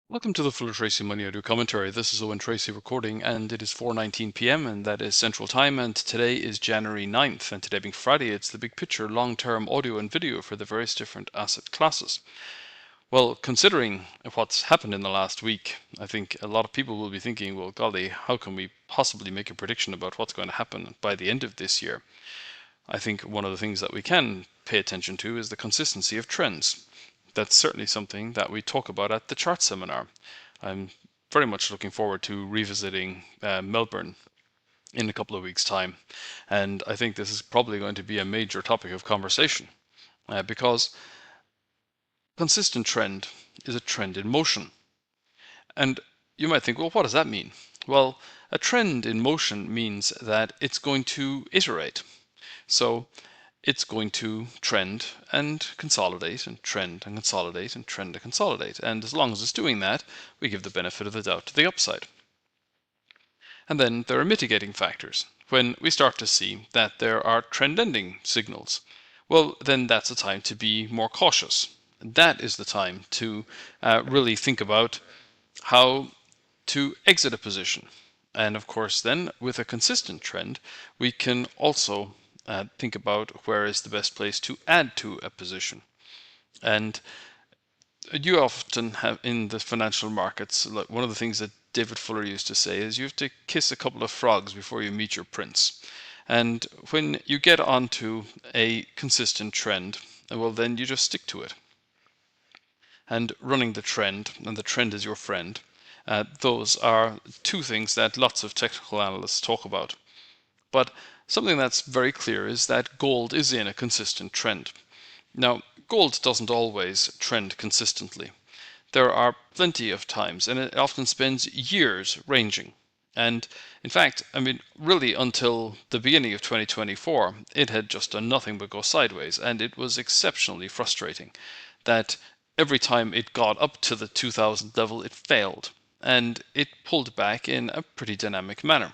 Welcome to the Fuller Tracy Money Audio Commentary. This is Owen Tracy recording, and it is 4:19 p.m., and that is Central Time, and today is January 9th, and today being Friday, it's the big picture, long-term audio and video for the various different asset classes. Well, considering what's happened in the last week, I think a lot of people will be thinking, well, golly, how can we possibly make a prediction about what's going to happen by the end of this year? I think one of the things that we can pay attention to is the consistency of trends. That's certainly something that we talk about at the chart seminar. I'm very much looking forward to revisiting Melbourne in a couple of weeks' time. And I think this is probably going to be a major topic of conversation because consistent trend is a trend in motion. And you might think, well, what does that mean? Well, a trend in motion means that it's going to iterate. So it's going to trend and consolidate and trend and consolidate and trend and consolidate. And as long as it's doing that, we give the benefit of the doubt to the upside. And then there are mitigating factors. When we start to see that there are trend ending signals, well, then that's a time to be more cautious. That is the time to really think about how to exit a position. And of course, then with a consistent trend, we can also think about where is the best place to add to a position. And you often have in the financial markets, like one of the things that David Fuller used to say is you have to kiss a couple of frogs before you meet your prince. And when you get onto a consistent trend, well, then you just stick to it. And running the trend, and the trend is your friend, those are two things that lots of technical analysts talk about. But something that's very clear is that gold is in a consistent trend. Now, gold doesn't always trend consistently. There are plenty of times, and it often spends years ranging. And in fact, really until the beginning of 2024, it had just done nothing but go sideways, and it was exceptionally frustrating that every time it got up to the 2000 level, it failed, and it pulled back in a pretty dynamic manner.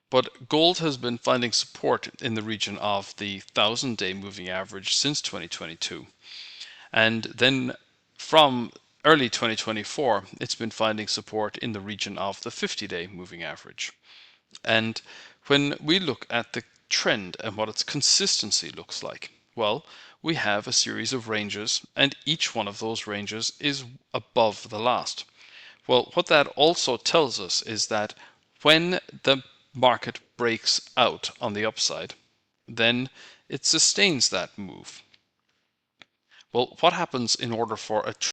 But gold has been finding support in the region of the 1000-day moving average since 2022. And then from early 2024, it's been finding support in the region of the 50-day moving average. And when we look at the trend and what its consistency looks like, well, we have a series of ranges, and each one of those ranges is above the last. Well, what that also tells us is that when the market breaks out on the upside, then it sustains that move. Well, what happens in order for a